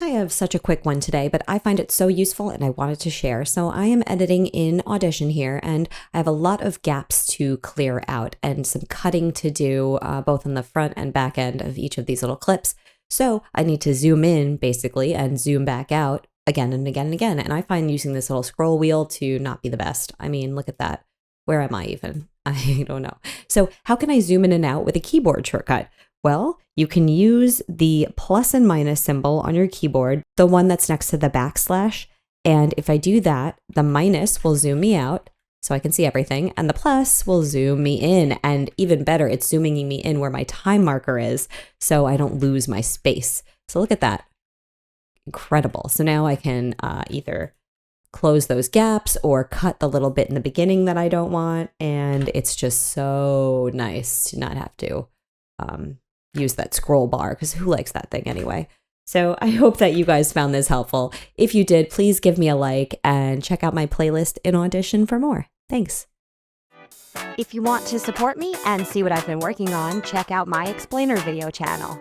I have such a quick one today, but I find it so useful and I wanted to share. So I am editing in Audition here, and I have a lot of gaps to clear out and some cutting to do, both on the front and back end of each of these little clips. So I need to zoom in basically and zoom back out again and again and again. And I find using this little scroll wheel to not be the best. I mean, look at that. Where am I even? I don't know. So how can I zoom in and out with a keyboard shortcut? Well, you can use the plus and minus symbol on your keyboard, the one that's next to the backslash. And if I do that, the minus will zoom me out so I can see everything, and the plus will zoom me in. And even better, it's zooming me in where my time marker is so I don't lose my space. So look at that. Incredible. So now I can either close those gaps or cut the little bit in the beginning that I don't want. And it's just so nice to not have to use that scroll bar, because who likes that thing anyway? So I hope that you guys found this helpful. If you did, please give me a like and check out my playlist in Audition for more. Thanks. If you want to support me and see what I've been working on, check out my Explainer video channel.